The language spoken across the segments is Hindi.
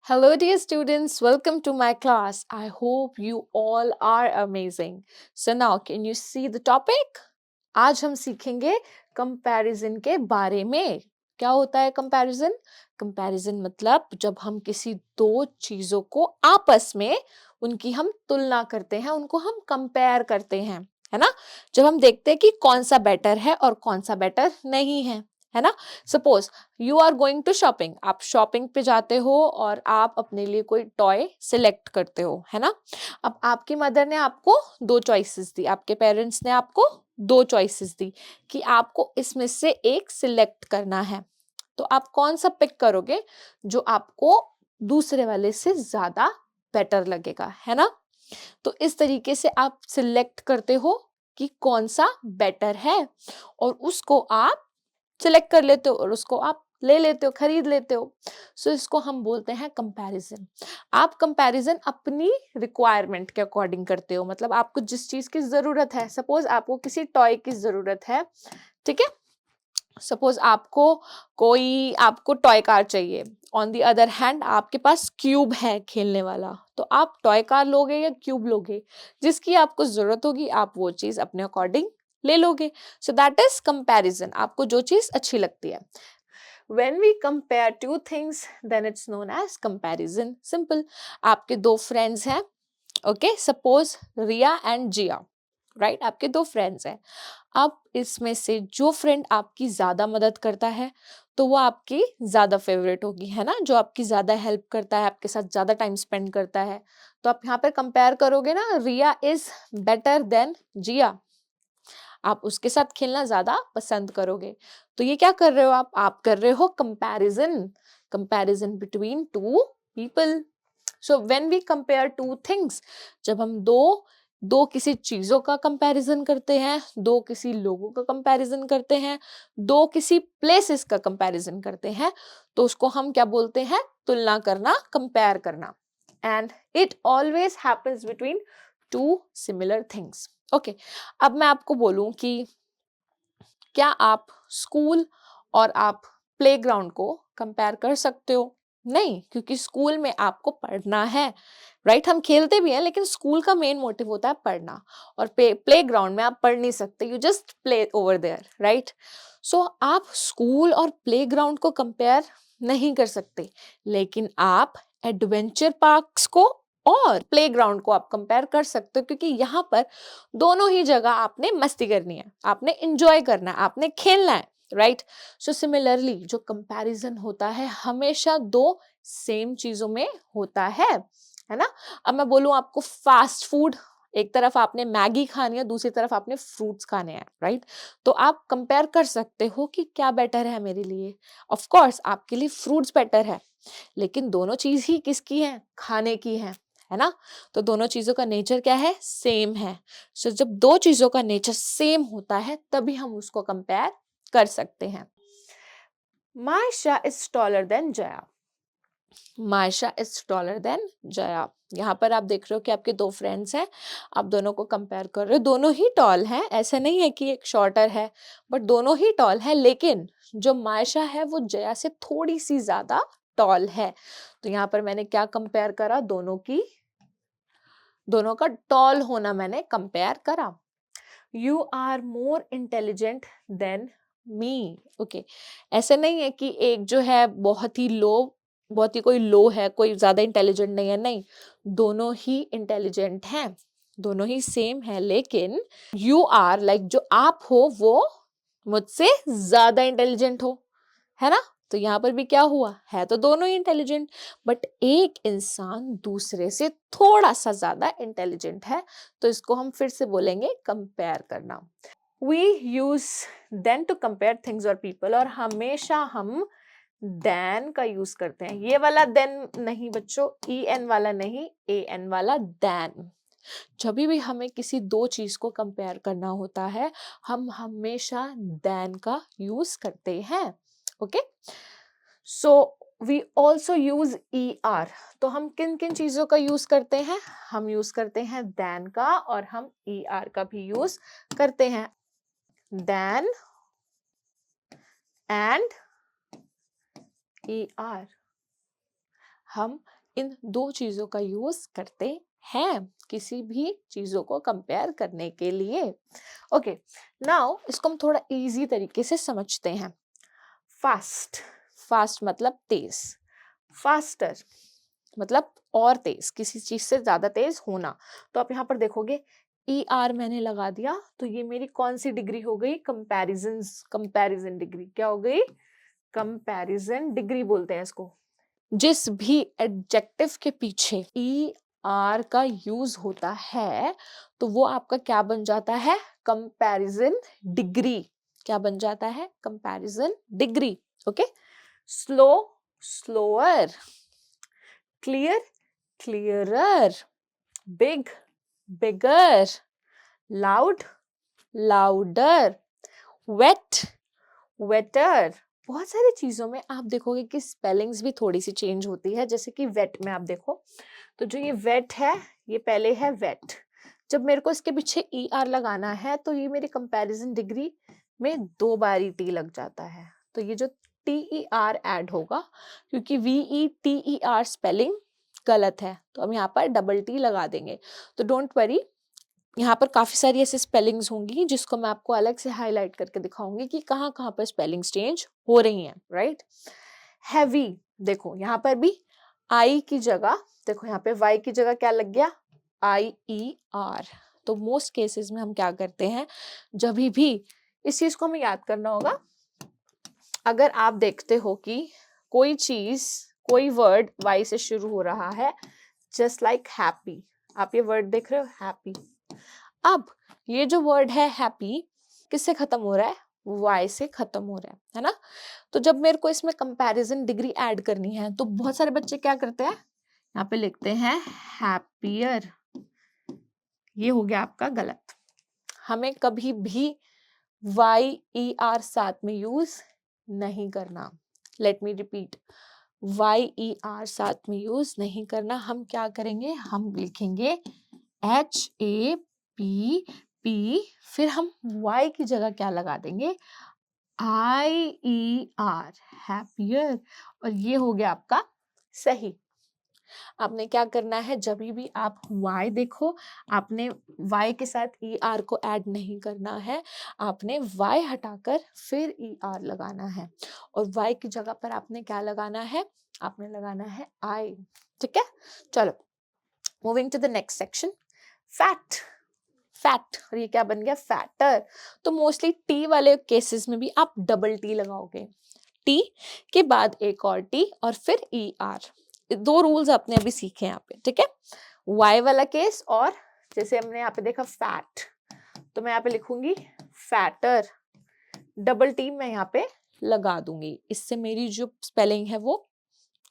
Hello, dear students. Welcome to my class. I hope you all are amazing. So now, can you see the topic? आज हम सीखेंगे कंपैरिजन के बारे में। क्या होता है कंपैरिजन? कंपैरिजन मतलब जब हम किसी दो चीजों को आपस में उनकी हम तुलना करते हैं, उनको हम कंपेयर करते हैं, है ना? जब हम देखते हैं कि कौन सा बेटर है और कौन सा बेटर नहीं है ना? Suppose you are going to shopping, आप शॉपिंग पे जाते हो और आप अपने लिए कोई टॉय सिलेक्ट करते हो, है ना? अब आपकी मदर ने आपको दो चॉइसेस दी, आपके पेरेंट्स ने आपको दो चॉइसेस दी कि आपको इसमें से एक सिलेक्ट करना है। तो आप कौन सा पिक करोगे जो आपको दूसरे वाले से ज्यादा बेटर लगेगा, है ना? तो इस तरीके से आप सिलेक्ट करते हो कि कौन सा बेटर है और उसको आप सिलेक्ट कर लेते हो और उसको आप ले लेते हो, खरीद लेते हो। सो इसको हम बोलते हैं कंपैरिजन। आप कंपैरिजन अपनी रिक्वायरमेंट के अकॉर्डिंग करते हो, मतलब आपको जिस चीज की जरूरत है, सपोज आपको किसी टॉय की जरूरत है, ठीक है? सपोज आपको टॉय कार चाहिए, ऑन द अदर हैंड आपके पास क्यूब है खेलने वाला, तो आप टॉय कार लोगे या क्यूब लोगे? जिसकी आपको जरूरत होगी आप वो चीज अपने अकॉर्डिंग ले लोगे। सो दैट इज कंपैरिजन, आपको जो चीज अच्छी लगती है। When we compare two things, then it's known as comparison. Simple. आपके दो फ्रेंड्स हैं, okay? Suppose Riya and Jia, right? आपके दो फ्रेंड्स हैं। अब इसमें से जो फ्रेंड आपकी ज्यादा मदद करता है तो वो आपकी ज्यादा फेवरेट होगी, है ना? जो आपकी ज्यादा हेल्प करता है, आपके साथ ज्यादा टाइम स्पेंड करता है, तो आप यहाँ पर कंपेयर करोगे ना, रिया इज बेटर देन जिया, आप उसके साथ खेलना ज्यादा पसंद करोगे। तो ये क्या कर रहे हो आप कर रहे हो comparison, comparison between two people. So when we compare two things, जब हम दो दो किसी चीजों का कंपैरिजन करते हैं, दो किसी लोगों का कंपैरिजन करते हैं, दो किसी प्लेसेस का कंपैरिजन करते हैं, तो उसको हम क्या बोलते हैं? तुलना करना, कंपेयर करना। And it always happens between two similar things. Okay, अब मैं आपको बोलूं कि क्या आप स्कूल और आप प्लेग्राउंड को कंपेयर कर सकते हो? नहीं, क्योंकि स्कूल में आपको पढ़ना है, राइट? हम खेलते भी हैं लेकिन स्कूल का मेन मोटिव होता है पढ़ना, और प्लेग्राउंड में आप पढ़ नहीं सकते, you just play over there, right? So आप स्कूल और प्लेग्राउंड को कंपेयर नहीं कर सकते, लेकिन आप एडवेंचर पार्क्स को और प्लेग्राउंड को आप कंपेयर कर सकते हो, क्योंकि यहाँ पर दोनों ही जगह आपने मस्ती करनी है, आपने इंजॉय करना है, आपने खेलना है, राइट? सो सिमिलरली जो कंपैरिजन होता है हमेशा दो सेम चीजों में होता है ना? अब मैं बोलूं आपको फास्ट फूड, एक तरफ आपने मैगी खानी है, दूसरी तरफ आपने फ्रूट्स खाने हैं, राइट? तो आप कंपेयर कर सकते हो कि क्या बेटर है मेरे लिए। ऑफ कोर्स आपके लिए फ्रूट्स बेटर है, लेकिन दोनों चीज ही किसकी है? खाने की है ना? तो दोनों चीजों का नेचर क्या है? सेम है। सो जब दो चीजों का नेचर सेम होता है तभी हम उसको कंपेयर कर सकते हैं। Maisha is taller than Jaya, Maisha is taller than Jaya. यहाँ पर आप देख रहे हो कि आपके दो फ्रेंड्स हैं, आप दोनों को कंपेयर कर रहे हो, दोनों ही टॉल हैं, ऐसा नहीं है कि एक शॉर्टर है, बट दोनों ही टॉल है, लेकिन जो मायशा है वो जया से थोड़ी सी ज्यादा टॉल है। तो यहाँ पर मैंने क्या कंपेयर करा? दोनों का टॉल होना मैंने कंपेयर करा। You are more intelligent than me, okay? ऐसे नहीं है कि एक जो है बहुत ही कोई लो है, कोई ज्यादा इंटेलिजेंट नहीं है, नहीं, दोनों ही इंटेलिजेंट हैं, दोनों ही सेम है, लेकिन यू आर लाइक जो आप हो वो मुझसे ज्यादा इंटेलिजेंट हो, है ना? तो यहाँ पर भी क्या हुआ? है तो दोनों ही इंटेलिजेंट, बट एक इंसान दूसरे से थोड़ा सा ज्यादा इंटेलिजेंट है, तो इसको हम फिर से बोलेंगे कंपेयर करना। We use than to compare things और पीपल, और हमेशा हम देन का यूज करते हैं। ये वाला देन नहीं बच्चों, ई एन वाला नहीं, ए एन वाला देन। जब भी हमें किसी दो चीज को कंपेयर करना होता है हम हमेशा देन का यूज करते हैं, okay? So we also use E R. तो हम किन किन चीजों का यूज करते हैं? हम यूज करते हैं देन का, और हम ई आर का भी यूज करते हैं। Than and E R. हम इन दो चीजों का यूज करते हैं किसी भी चीजों को कंपेयर करने के लिए। ओके, नाउ इसको हम थोड़ा इजी तरीके से समझते हैं। फास्ट, फास्ट मतलब तेज, फास्टर मतलब और तेज, किसी चीज से ज्यादा तेज होना। तो आप यहाँ पर देखोगे ER मैंने लगा दिया, तो ये मेरी कौन सी डिग्री हो गई? Comparison, comparison degree. क्या हो गई? कंपैरिजन डिग्री बोलते हैं इसको। जिस भी एडजेक्टिव के पीछे ER का यूज होता है तो वो आपका क्या बन जाता है? Comparison degree. क्या बन जाता है? Comparison degree. Okay, slow, slower, clear, clearer, big, bigger, loud, louder, wet, wetter. बहुत सारी चीजों में आप देखोगे कि स्पेलिंग्स भी थोड़ी सी चेंज होती है। जैसे कि वेट में आप देखो तो जो ये वेट है ये पहले है वेट, जब मेरे को इसके पीछे ER लगाना है तो ये मेरी कंपैरिजन डिग्री में 2 बार टी लग जाता है। तो ये जो TER ऐड होगा, क्योंकि VETER स्पेलिंग गलत है तो हम यहाँ पर डबल T लगा देंगे। तो डोंट वरी, यहाँ पर काफी सारी ऐसी स्पेलिंग्स होंगी जिसको मैं आपको अलग से हाईलाइट करके दिखाऊंगी कि कहाँ कहाँ पर स्पेलिंग्स चेंज हो रही हैं, राइट। हैवी, देखो यहाँ पर भी आई की जगह, देखो यहाँ पे वाई की जगह क्या लग गया? IER। तो मोस्ट केसेस में हम क्या करते हैं, जब भी इस चीज को हमें याद करना होगा। अगर आप देखते हो कि कोई चीज, कोई वर्ड वाई से शुरू हो रहा है, जस्ट लाइक हैप्पी, आप ये वर्ड देख रहे हो हैप्पी। अब ये जो वर्ड है हैप्पी किससे खत्म हो रहा है? वाई से खत्म हो रहा है ना। तो जब मेरे को इसमें कंपैरिजन डिग्री ऐड करनी है तो बहुत सारे बच्चे क्या करते हैं, यहाँ पे लिखते हैं हैप्पियर। ये हो गया आपका गलत। हमें कभी भी YER साथ में यूज नहीं करना। लेट मी रिपीट, YER साथ में यूज नहीं करना। हम क्या करेंगे, हम लिखेंगे HAPP, फिर हम Y की जगह क्या लगा देंगे? IER, happier. और ये हो गया आपका सही। आपने क्या करना है, जब भी आप Y देखो, आपने Y के साथ ER को ऐड नहीं करना है, आपने Y हटाकर फिर ER लगाना है। और Y की जगह पर आपने क्या लगाना है? आपने लगाना है I। ठीक है, चलो moving to the next section. Fat, fat, और ये क्या बन गया? फैटर। तो मोस्टली T वाले केसेस में भी आप डबल T लगाओगे, T के बाद एक और T और फिर ER। 2 रूल्स आपने अभी सीखे यहाँ पे, ठीक है। Y वाला केस, और जैसे हमने यहाँ पे देखा फैट, तो मैं यहाँ पे लिखूंगी फैटर, डबल T मैं यहाँ पे लगा दूंगी। इससे मेरी जो स्पेलिंग है वो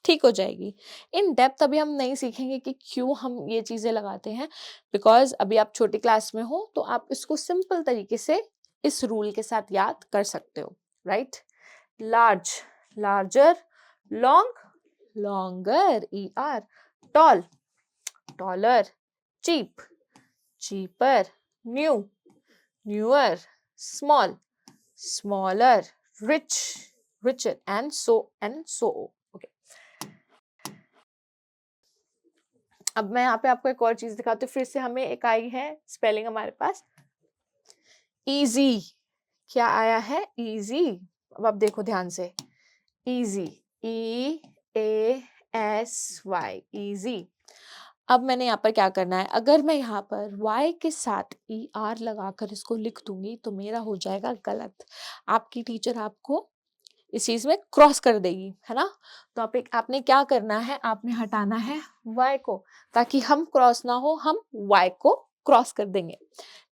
ठीक हो जाएगी। इन डेप्थ अभी हम नहीं सीखेंगे कि क्यों हम ये चीजें लगाते हैं, बिकॉज अभी आप छोटी क्लास में हो तो आप इसको सिंपल तरीके से इस रूल के साथ याद कर सकते हो, right. Large, larger, long, longer, ER, tall, taller, cheap, cheaper, new, newer, small, smaller, rich, richer, and so okay. अब मैं यहाँ पे आपको एक और चीज दिखाती हूँ। फिर से हमें एक आई है स्पेलिंग हमारे पास, इजी। क्या आया है? इजी। अब आप देखो ध्यान से, इजी, EASY, इजी। अब मैंने यहाँ पर क्या करना है, अगर मैं यहाँ पर Y के साथ ER लगाकर इसको लिख दूंगी तो मेरा हो जाएगा गलत। आपकी टीचर आपको इस चीज में क्रॉस कर देगी, है ना। तो आपने क्या करना है, आपने हटाना है Y को, ताकि हम क्रॉस ना हो, हम Y को क्रॉस कर देंगे,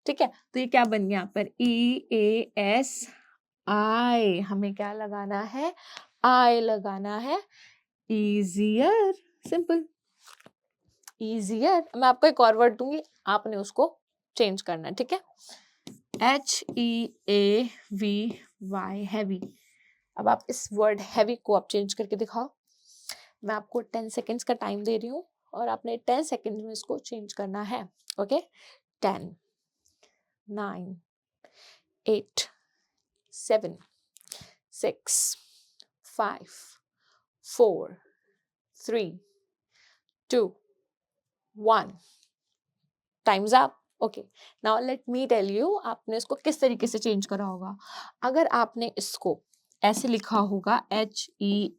ठीक है। तो ये क्या बन गया यहाँ पर? EASI, हमें क्या लगाना है? I लगाना है। easier, simple, easier। मैं आपको एक और वर्ड दूंगी, आपने उसको चेंज करना है, ठीक है। HEAVY, heavy. अब आप इस वर्ड हैवी को आप चेंज करके दिखाओ। मैं आपको 10 सेकेंड्स का टाइम दे रही हूँ और आपने 10 सेकेंड्स में इसको चेंज करना है, okay. 10, 9, 8, 7, 6, 5, 4, 3, 2, 1, times up. Okay, now let me tell you आपने इसको किस तरीके से चेंज करा होगा। अगर आपने इसको ऐसे लिखा होगा HEAVYER,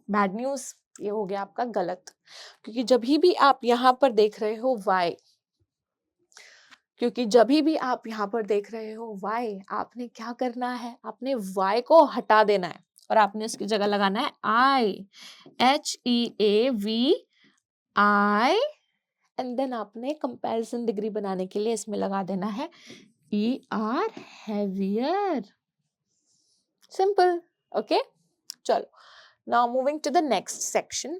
बैड न्यूज, ये हो गया आपका गलत। क्योंकि जब भी आप यहाँ पर देख रहे हो y, क्योंकि जब भी आप यहाँ पर देख रहे हो y, आपने क्या करना है, आपने y को हटा देना है और आपने इसकी जगह लगाना है I, HEAVI, एंड देन आपने कंपैरिजन डिग्री बनाने के लिए इसमें लगा देना है ER, heavier. Simple. Okay, चलो, now moving to the next section.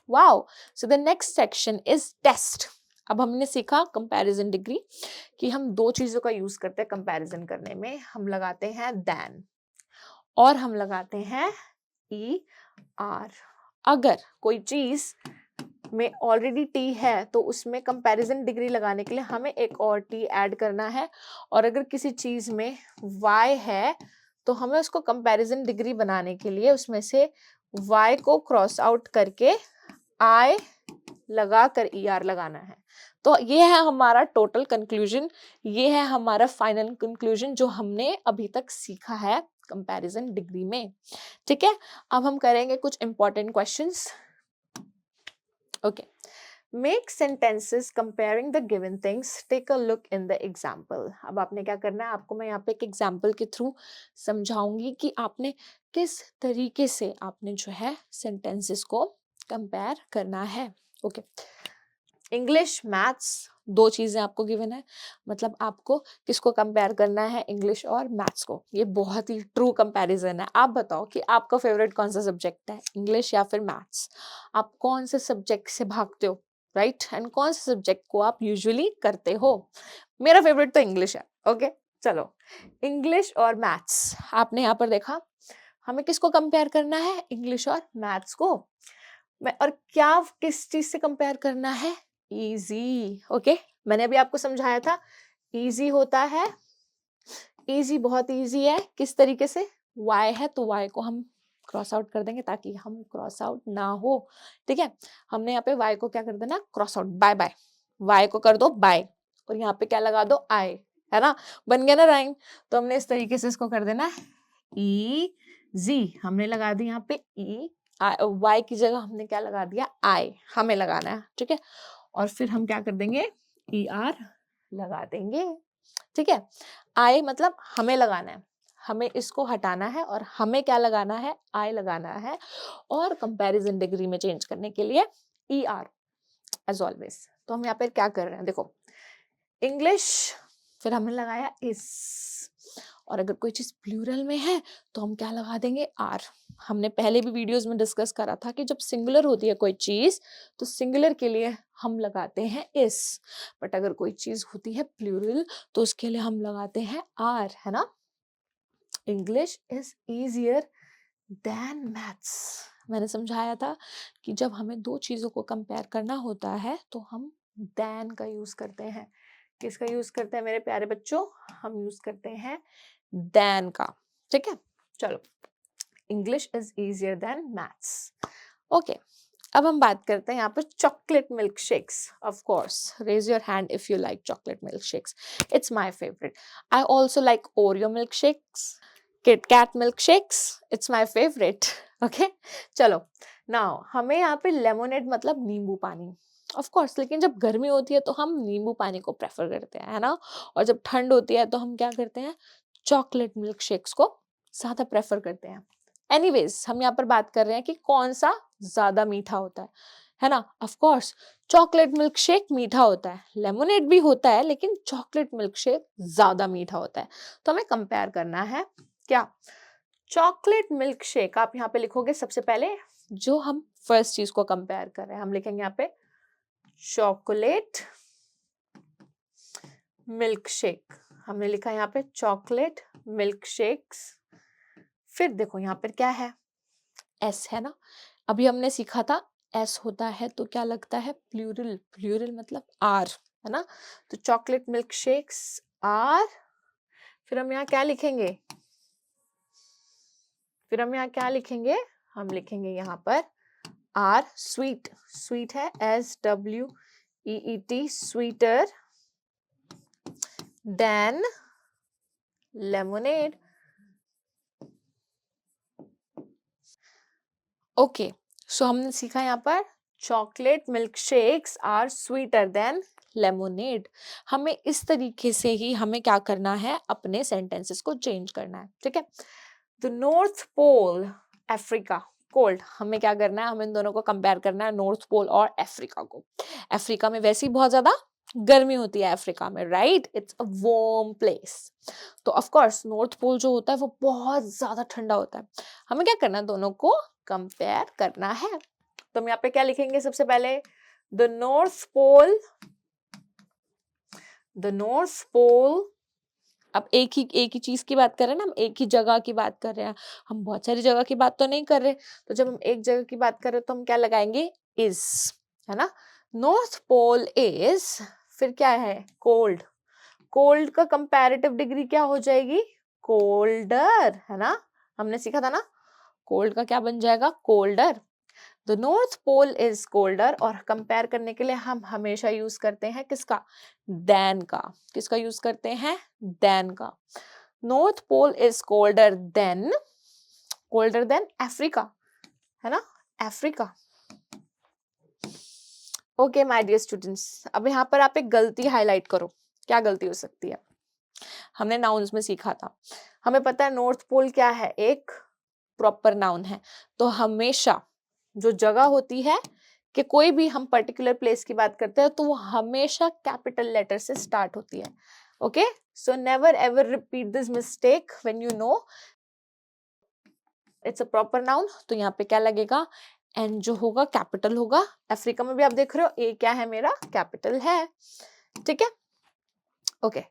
Wow, so the next section is test. अब हमने सीखा कंपैरिजन डिग्री कि हम दो चीजों का यूज करते हैं कंपैरिजन करने में। हम लगाते हैं than और हम लगाते हैं ER। अगर कोई चीज में ऑलरेडी टी है तो उसमें कंपैरिजन डिग्री लगाने के लिए हमें एक और टी ऐड करना है, और अगर किसी चीज में y है तो हमें उसको कंपैरिजन डिग्री बनाने के लिए उसमें से y को क्रॉस आउट करके I लगा कर ER लगाना है। तो ये है हमारा टोटल कंक्लूजन, ये है हमारा फाइनल कंक्लूजन जो हमने अभी तक सीखा है कंपैरिजन डिग्री में। ठीक है, अब हम करेंगे कुछ important questions. Okay. Make sentences comparing the given things. Take a look in the example. अब आपने क्या करना है, आपको मैं यहाँ पे एक एग्जाम्पल के थ्रू समझाऊंगी कि आपने किस तरीके से आपने जो है सेंटेंसेस को कंपेयर करना है। ओके, इंग्लिश, मैथ्स, दो चीजें आपको गिवन है, मतलब आपको किसको कंपेयर करना है, इंग्लिश और मैथ्स को। ये बहुत ही ट्रू कंपैरिजन है। आप बताओ कि आपका फेवरेट कौन सा सब्जेक्ट है, इंग्लिश या फिर मैथ्स? आप कौन से सब्जेक्ट से भागते हो, राइट, एंड कौन से सब्जेक्ट को आप यूजुअली करते हो? मेरा फेवरेट तो इंग्लिश है। ओके, चलो, इंग्लिश और मैथ्स आपने यहाँ पर देखा, हमें किसको कंपेयर करना है, इंग्लिश और मैथ्स को। और क्या किस चीज से कंपेयर करना है, इजी। ओके, मैंने अभी आपको समझाया था इजी होता है, इजी बहुत इजी है। किस तरीके से, y है तो y को हम क्रॉस आउट कर देंगे ताकि हम क्रॉस आउट ना हो। ठीक है, हमने यहाँ पे y को क्या कर देना, cross out, bye bye, y को कर दो बाय, और यहाँ पे क्या लगा दो, I, है ना, बन गया ना राइम। तो हमने इस तरीके से इसको कर देना इजी, हमने लगा दी यहाँ पे y की जगह हमने क्या लगा दिया, I, हमें लगाना है। ठीक है, और फिर हम क्या कर देंगे, ER लगा देंगे। ठीक है, I मतलब हमें लगाना है, हमें इसको हटाना है और हमें क्या लगाना है, I लगाना है, और कंपैरिजन डिग्री में चेंज करने के लिए ER एज ऑलवेज। तो हम यहाँ पर क्या कर रहे हैं, देखो, इंग्लिश, फिर हमने लगाया इस, और अगर कोई चीज प्लूरल में है तो हम क्या लगा देंगे, आर। हमने पहले भी वीडियोस में डिस्कस करा था कि जब सिंगुलर होती है कोई चीज तो सिंगुलर के लिए हम लगाते हैं इस, बट अगर कोई चीज होती है प्लूरल तो उसके लिए हम लगाते हैं आर, है ना। English is easier than maths, मैंने समझाया था कि जब हमें दो चीजों को कंपेयर करना होता है तो हम देन का यूज करते हैं। किसका यूज करते हैं मेरे प्यारे बच्चों, हम यूज करते हैं देन का। ठीक है, चलो, English is easier than maths. Okay, अब हम बात करते हैं यहाँ पर chocolate milk shakes. Of course, raise your hand if you like chocolate milk shakes, it's my favourite. I also like Oreo milk shakes, Kit Kat milk shakes, it's my favourite. Okay, चलो, नाउ हमें यहाँ पे लेमोनेड मतलब नींबू पानी, ऑफ कोर्स, लेकिन जब गर्मी होती है तो हम नींबू पानी को प्रेफर करते हैं, है ना, और जब ठंड होती है तो हम क्या करते हैं, चॉकलेट मिल्क शेक्स को ज्यादा प्रेफर करते हैं। एनीवेज, हम यहाँ पर बात कर रहे हैं कि कौन सा ज्यादा मीठा होता है ना। Of course, chocolate milk shake मीठा होता है, लेमोनेड भी होता है, लेकिन चॉकलेट मिल्क शेक ज्यादा मीठा होता है। तो हमें कंपेयर करना है क्या, चॉकलेट मिल्क शेक। आप यहाँ पे लिखोगे सबसे पहले जो हम फर्स्ट चीज को कंपेयर कर रहे हैं, हम लिखेंगे यहाँ पे चॉकलेट मिल्क शेक, हमने लिखा यहाँ पे चॉकलेट मिल्क शेक्स। फिर देखो यहाँ पर क्या है, एस, है ना। अभी हमने सीखा था एस होता है तो क्या लगता है, प्लूरल, प्लूरल मतलब आर, है ना। तो चॉकलेट मिल्क शेक्स आर, फिर हम यहाँ क्या लिखेंगे, फिर हम यहाँ क्या लिखेंगे, हम लिखेंगे यहाँ पर आर, स्वीट, स्वीट है SWEET, sweeter than lemonade. Okay, so हमने सीखा यहाँ पर chocolate milk shakes are sweeter than lemonade. हमें इस तरीके से ही हमें क्या करना है, अपने सेंटेंसेस को चेंज करना है, ठीक है। The North Pole Africa cold, हमें क्या करना है, हमें इन दोनों को कंपेयर करना है, नॉर्थ पोल और अफ्रीका को। अफ्रीका में वैसे ही बहुत ज्यादा गर्मी होती है अफ्रीका में, right, it's a warm place. तो ऑफ कोर्स नॉर्थ पोल जो होता है वो बहुत ज्यादा ठंडा होता है। हमें क्या करना है, दोनों को कंपेयर करना है। तो हम यहाँ पे क्या लिखेंगे, सबसे पहले the North Pole, the North Pole. अब एक ही चीज की बात कर रहे हैं ना, हम एक ही जगह की बात कर रहे हैं, हम बहुत सारी जगह की बात तो नहीं कर रहे। तो जब हम एक जगह की बात कर रहे हैं तो हम क्या लगाएंगे, इज, है ना। नॉर्थ पोल इज, फिर क्या है, कोल्ड। कोल्ड का कंपैरेटिव डिग्री क्या हो जाएगी, कोल्डर, है ना, हमने सीखा था ना, कोल्ड का क्या बन जाएगा, colder. The North Pole is colder, और कंपेयर करने के लिए हम हमेशा यूज करते हैं किसका, देन का। किसका यूज करते हैं, देन का। North Pole is colder than Africa, है ना, Africa. Okay my dear students, अब यहाँ पर आप एक गलती हाईलाइट करो। क्या गलती हो सकती है, हमने नाउन्स में सीखा था, हमें पता है नॉर्थ पोल क्या है, एक प्रॉपर नाउन है। तो हमेशा जो जगह होती है कि कोई भी हम पर्टिकुलर प्लेस की बात करते हैं तो वो हमेशा कैपिटल लेटर से स्टार्ट होती है। Okay, so never ever repeat this mistake when you know it's a proper noun. तो यहाँ पे क्या लगेगा, एन जो होगा कैपिटल होगा। अफ्रीका में भी आप देख रहे हो ए क्या है, मेरा कैपिटल है, ठीक है। Okay,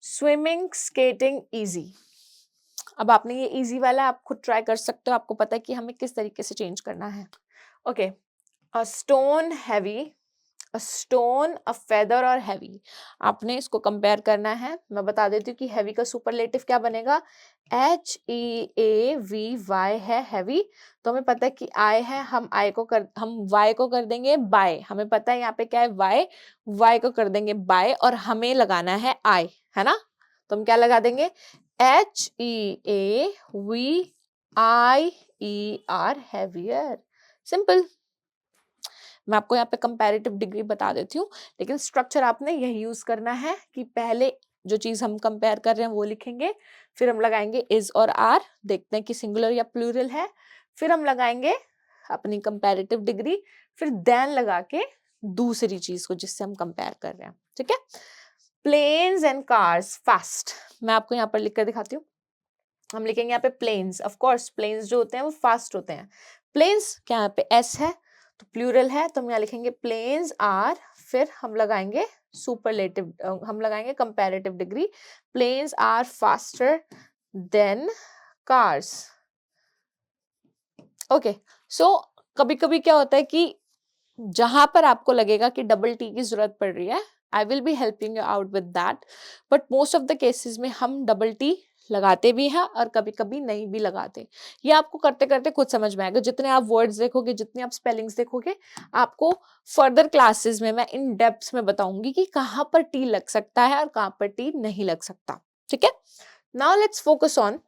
swimming skating easy. अब आपने ये इजी वाला आप खुद ट्राई कर सकते हो, आपको पता है कि हमें किस तरीके से चेंज करना है। Okay, a stone heavy, a stone, a feather और हैवी। आपने इसको कंपेयर करना है। मैं बता देती हूँ कि हैवी का सुपरलेटिव क्या बनेगा, HEAVY है हैवी। तो हमें पता है कि I है, हम Y को कर देंगे बाय। हमें पता है यहाँ पे क्या है, Y को कर देंगे बाय, और हमें लगाना है I, है ना। तो हम क्या लगा देंगे, HEAVIER, हैवियर, सिंपल। मैं आपको यहाँ पे कंपैरेटिव डिग्री बता देती हूँ, लेकिन स्ट्रक्चर आपने यही यूज करना है कि पहले जो चीज हम कंपेयर कर रहे हैं वो लिखेंगे, फिर हम लगाएंगे इज और आर, देखते हैं कि सिंगुलर या प्लूरल है, फिर हम लगाएंगे अपनी कंपैरेटिव डिग्री, फिर देन लगा के दूसरी चीज को जिससे हम कंपेयर कर रहे हैं, ठीक है। प्लेन्स एंड कार्स फास्ट, मैं आपको यहाँ पर लिख कर दिखाती हूँ। हम लिखेंगे यहाँ पे प्लेन्स, ऑफ कोर्स प्लेन्स जो होते हैं वो फास्ट होते हैं। प्लेन्स क्या यहाँ पे एस है तो प्लूरल है, तो हम यहाँ लिखेंगे प्लेन्स आर, फिर हम लगाएंगे सुपरलेटिव, हम लगाएंगे comparative degree, planes are faster than cars. Okay, so कभी कभी क्या होता है कि जहां पर आपको लगेगा कि डबल टी की जरूरत पड़ रही है, I will be helping you out with that, but most of the cases में हम डबल टी लगाते भी हैं और कभी कभी नहीं भी लगाते। ये आपको करते करते खुद समझ में आएगा, जितने आप वर्ड्स देखोगे, जितने आप स्पेलिंग्स देखोगे, आपको फर्दर क्लासेस में मैं इन डेप्थ में बताऊंगी कि कहाँ पर टी लग सकता है और कहाँ पर टी नहीं लग सकता, ठीक है। Now let's focus on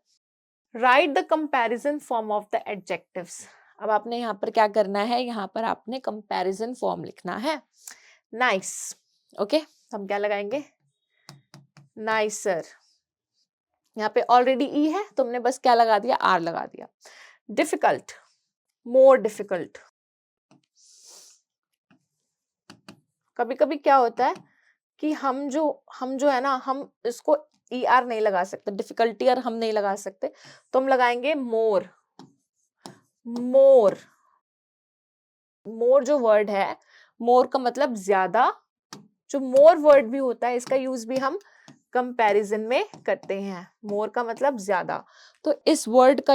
right the comparison form of the adjectives. अब आपने यहाँ पर क्या करना है, यहाँ पर आपने कंपैरिजन फॉर्म लिखना है। नाइस, ओके, हम क्या लगाएंगे, नाइसर। यहाँ पे ऑलरेडी ई है तो हमने बस क्या लगा दिया, आर लगा दिया। Difficult, more difficult. कभी कभी क्या होता है कि हम जो है ना, हम इसको ई आर नहीं लगा सकते, डिफिकल्टी और हम नहीं लगा सकते, तो हम लगाएंगे मोर। मोर, मोर जो वर्ड है, मोर का मतलब ज्यादा, जो मोर वर्ड भी होता है इसका यूज भी हम कंपैरिजन में करते हैं। मोर का मतलब ज्यादा, तो इस वर्ड का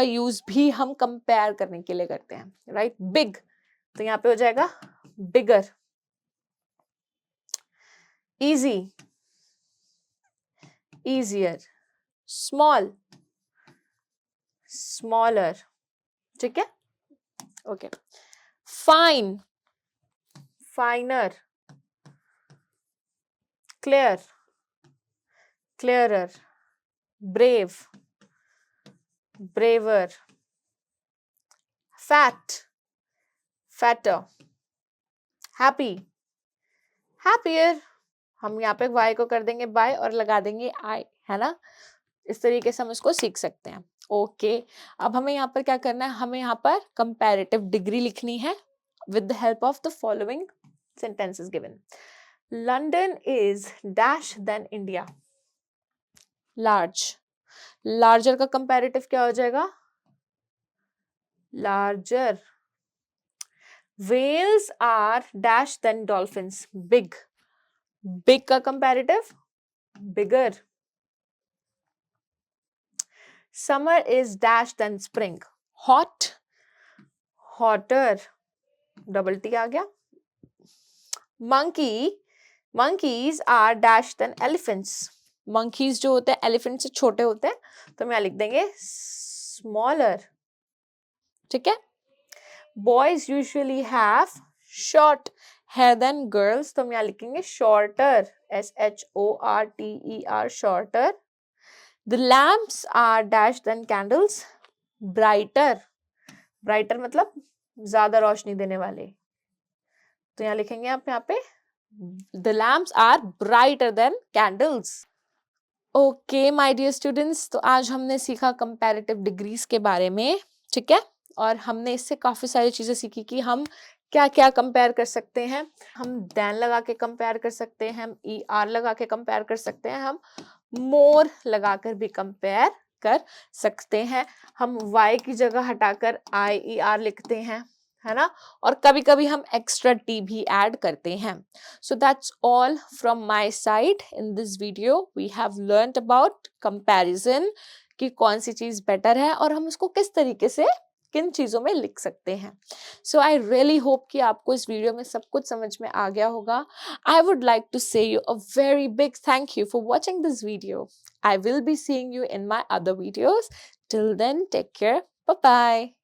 यूज भी हम कंपेयर करने के लिए करते हैं, राइट। बिग, तो यहाँ पे हो जाएगा bigger. Easy, easier, small, smaller. ठीक है? Okay. Fine, finer, clear, clearer, brave, braver, fat, fatter, happy, happier. हम यहाँ पे y को कर देंगे by और लगा देंगे I, है ना? इस तरीके से हम इसको सीख सकते हैं. ओके, अब हमें यहाँ पर क्या करना है? हमें यहाँ पर कंपैरेटिव डिग्री लिखनी है with the help of the following sentences given. London is dash than India. Large. Larger का comparative क्या हो जाएगा? Larger. Whales are dash than dolphins. Big. Big का comparative? Bigger. Summer is dash than spring. Hot. Hotter. Double T आ गया. Monkeys are dash than elephants. Monkeys जो होते हैं elephant से छोटे होते हैं, तो हम यहाँ लिख देंगे smaller. ठीक है? Boys usually have short hair than girls, तो हम यहाँ लिखेंगे shorter. shorter. Shorter. The lamps are dash than candles. Brighter. Brighter मतलब ज्यादा रोशनी देने वाले. तो यहाँ लिखेंगे आप यहाँ पे The lamps are brighter than candles. Okay, my dear students, तो आज हमने सीखा comparative degrees के बारे में, ठीक है? और हमने इससे काफी सारी चीजें सीखी कि हम क्या क्या कंपेयर कर सकते हैं. हम than लगा के कंपेयर कर सकते हैं, हम er लगा के कंपेयर कर सकते हैं, हम more लगाकर भी कंपेयर कर सकते हैं. हम y की जगह हटाकर IER लिखते हैं, है ना? और कभी कभी हम एक्स्ट्रा t भी ऐड करते हैं. So that's all from my side in this video. We have learned about comparison कि कौन सी चीज बेटर है और हम उसको किस तरीके से किन चीजों में लिख सकते हैं. So I really hope कि आपको इस वीडियो में सब कुछ समझ में आ गया होगा. I would like to say you a very big thank you for watching this video. I will be seeing you in my other videos. Till then, take care. Bye bye.